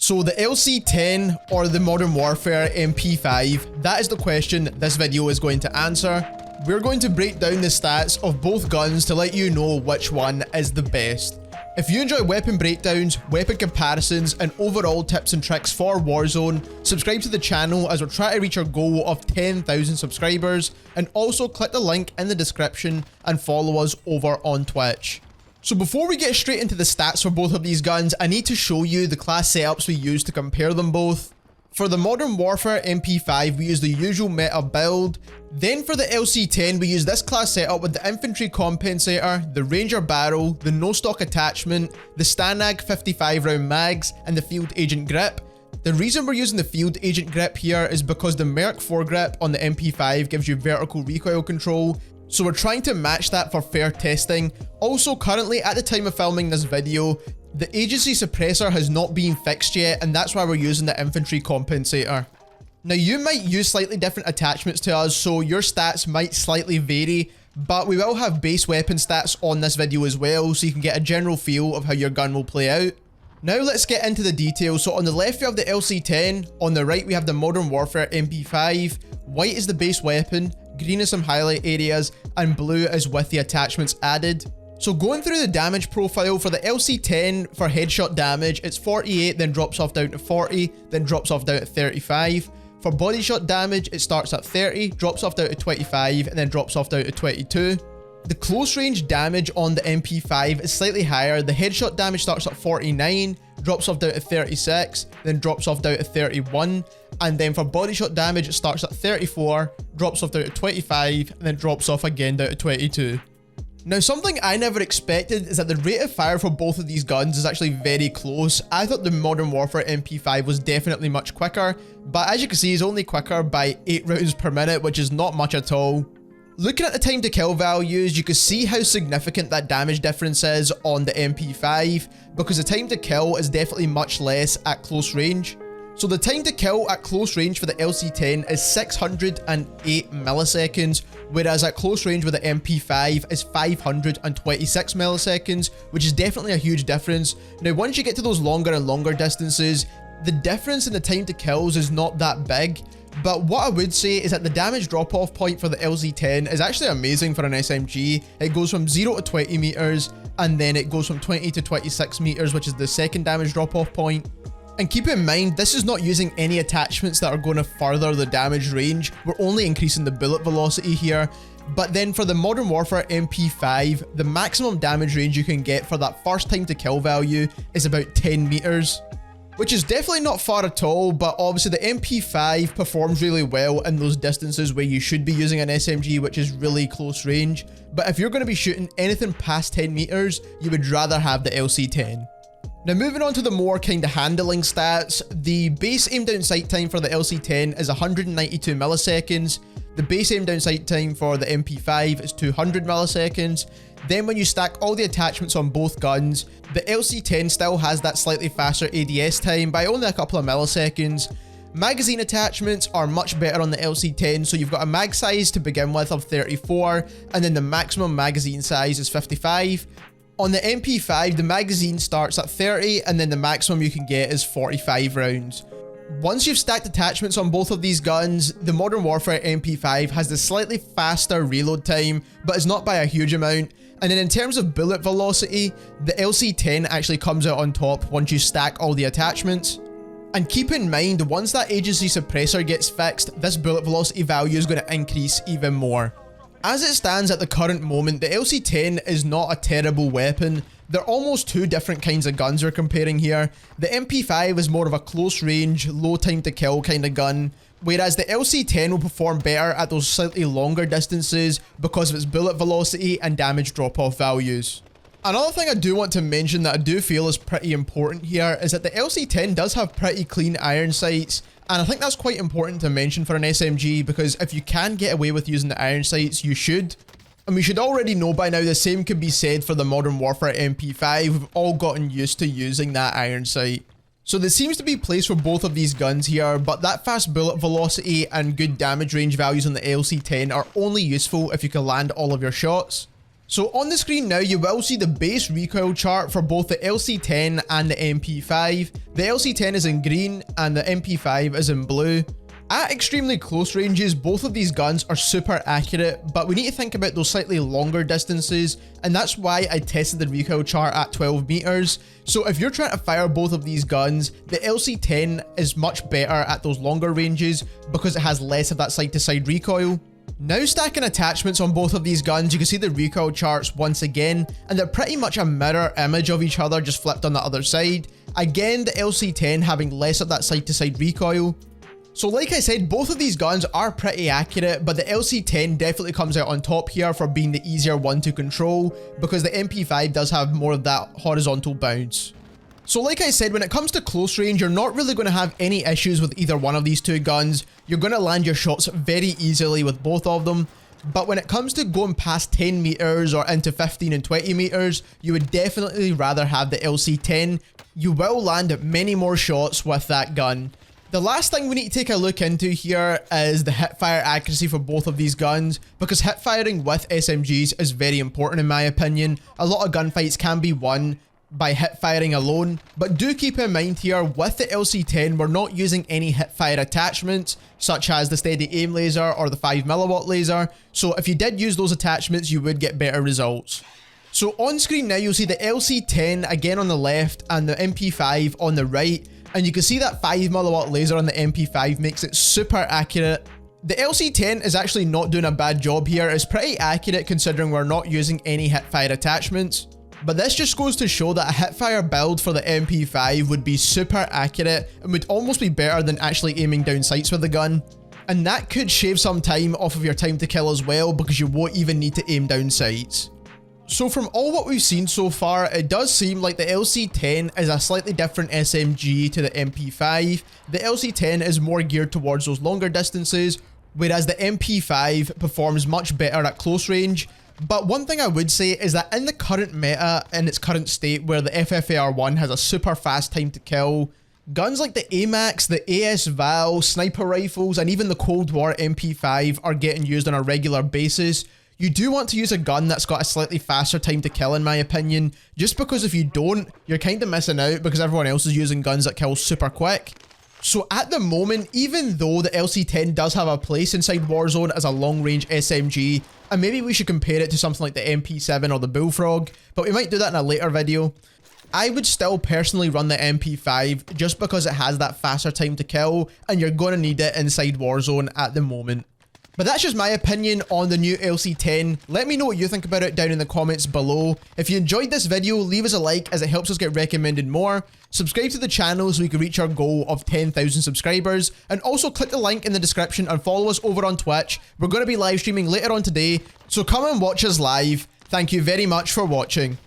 So the LC10 or the Modern Warfare MP5, that is the question this video is going to answer. We're going to break down the stats of both guns to let you know which one is the best. If you enjoy weapon breakdowns, weapon comparisons, and overall tips and tricks for Warzone, subscribe to the channel as we're trying to reach our goal of 10,000 subscribers, and also click the link in the description and follow us over on Twitch. So before we get straight into the stats for both of these guns, I need to show you the class setups we use to compare them both. For the Modern Warfare MP5, we use the usual meta build. Then for the LC10, we use this class setup with the Infantry Compensator, the Ranger Barrel, the no stock attachment, the Stanag 55 round mags, and the Field Agent grip. The reason we're using the Field Agent grip here is because the Merc foregrip on the MP5 gives you vertical recoil control, so we're trying to match that for fair testing. Also, currently at the time of filming this video, the agency suppressor has not been fixed yet, and that's why we're using the Infantry Compensator. Now, you might use slightly different attachments to us, so your stats might slightly vary, but we will have base weapon stats on this video as well, so you can get a general feel of how your gun will play out. Now let's get into the details. So on the left we have the LC10, on the right we have the Modern Warfare MP5, white is the base weapon, green is some highlight areas, and blue is with the attachments added. So going through the damage profile for the LC10, for headshot damage, it's 48, then drops off down to 40, then drops off down to 35. For body shot damage, it starts at 30, drops off down to 25, and then drops off down to 22. The close range damage on the MP5 is slightly higher. The headshot damage starts at 49, drops off down to 36, then drops off down to 31. And then for body shot damage, it starts at 34, drops off down to 25, and then drops off again down to 22. Now, something I never expected is that the rate of fire for both of these guns is actually very close. I thought the Modern Warfare MP5 was definitely much quicker, but as you can see, it's only quicker by 8 rounds per minute, which is not much at all. Looking at the time to kill values, you can see how significant that damage difference is on the MP5, because the time to kill is definitely much less at close range. So the time to kill at close range for the LC10 is 608 milliseconds, whereas at close range with the MP5 is 526 milliseconds, which is definitely a huge difference. Now, once you get to those longer and longer distances, the difference in the time to kills is not that big. But what I would say is that the damage drop-off point for the LC10 is actually amazing for an SMG. It goes from 0 to 20 meters, and then it goes from 20 to 26 meters, which is the second damage drop-off point. And keep in mind, this is not using any attachments that are going to further the damage range. We're only increasing the bullet velocity here. But then for the Modern Warfare MP5, the maximum damage range you can get for that first time to kill value is about 10 meters. Which is definitely not far at all, but obviously the MP5 performs really well in those distances where you should be using an SMG, which is really close range. But if you're going to be shooting anything past 10 meters, you would rather have the LC10. Now, moving on to the more kind of handling stats, the base aim down sight time for the LC10 is 192 milliseconds. The base aim down sight time for the MP5 is 200 milliseconds. Then when you stack all the attachments on both guns, the LC10 still has that slightly faster ADS time by only a couple of milliseconds. Magazine attachments are much better on the LC10, so you've got a mag size to begin with of 34, and then the maximum magazine size is 55. On the MP5, the magazine starts at 30, and then the maximum you can get is 45 rounds. Once you've stacked attachments on both of these guns, the Modern Warfare MP5 has the slightly faster reload time, but it's not by a huge amount. And then in terms of bullet velocity, the LC10 actually comes out on top once you stack all the attachments. And keep in mind, once that agency suppressor gets fixed, this bullet velocity value is going to increase even more. As it stands at the current moment, the LC10 is not a terrible weapon. They're almost two different kinds of guns we're comparing here. The MP5 is more of a close range, low time to kill kind of gun, whereas the LC10 will perform better at those slightly longer distances because of its bullet velocity and damage drop-off values. Another thing I do want to mention that I do feel is pretty important here is that the LC10 does have pretty clean iron sights, and I think that's quite important to mention for an SMG, because if you can get away with using the iron sights, you should. And we should already know by now the same could be said for the Modern Warfare MP5. We've all gotten used to using that iron sight. So there seems to be place for both of these guns here, but that fast bullet velocity and good damage range values on the LC10 are only useful if you can land all of your shots. So on the screen now, you will see the base recoil chart for both the LC10 and the MP5. The LC10 is in green and the MP5 is in blue. At extremely close ranges, both of these guns are super accurate, but we need to think about those slightly longer distances, and that's why I tested the recoil chart at 12 meters. So if you're trying to fire both of these guns, the LC10 is much better at those longer ranges because it has less of that side-to-side recoil. Now stacking attachments on both of these guns, you can see the recoil charts once again, and they're pretty much a mirror image of each other, just flipped on the other side. Again, the LC10 having less of that side-to-side recoil. So like I said, both of these guns are pretty accurate, but the LC10 definitely comes out on top here for being the easier one to control, because the MP5 does have more of that horizontal bounce. So like I said, when it comes to close range, you're not really going to have any issues with either one of these two guns. You're going to land your shots very easily with both of them. But when it comes to going past 10 meters or into 15 and 20 meters, you would definitely rather have the LC10. You will land many more shots with that gun. The last thing we need to take a look into here is the hipfire accuracy for both of these guns, because hipfiring with SMGs is very important in my opinion. A lot of gunfights can be won by hipfiring alone, but do keep in mind here, with the LC10, we're not using any hipfire attachments, such as the steady aim laser or the 5mW laser, so if you did use those attachments, you would get better results. So on screen now, you'll see the LC10 again on the left and the MP5 on the right, and you can see that 5mW laser on the MP5 makes it super accurate. The LC10 is actually not doing a bad job here. It's pretty accurate considering we're not using any hipfire attachments. But this just goes to show that a hipfire build for the MP5 would be super accurate and would almost be better than actually aiming down sights with the gun. And that could shave some time off of your time to kill as well, because you won't even need to aim down sights. So from all what we've seen so far, it does seem like the LC10 is a slightly different SMG to the MP5. The LC10 is more geared towards those longer distances, whereas the MP5 performs much better at close range. But one thing I would say is that in the current meta, in its current state, where the FFAR1 has a super fast time to kill, guns like the AMAX, the AS-VAL, sniper rifles, and even the Cold War MP5 are getting used on a regular basis. You do want to use a gun that's got a slightly faster time to kill in my opinion, just because if you don't, you're kind of missing out because everyone else is using guns that kill super quick. So at the moment, even though the LC10 does have a place inside Warzone as a long-range SMG, and maybe we should compare it to something like the MP7 or the Bullfrog, but we might do that in a later video, I would still personally run the MP5 just because it has that faster time to kill, and you're going to need it inside Warzone at the moment. But that's just my opinion on the new LC10. Let me know what you think about it down in the comments below. If you enjoyed this video, leave us a like as it helps us get recommended more. Subscribe to the channel so we can reach our goal of 10,000 subscribers. And also click the link in the description and follow us over on Twitch. We're going to be live streaming later on today, so come and watch us live. Thank you very much for watching.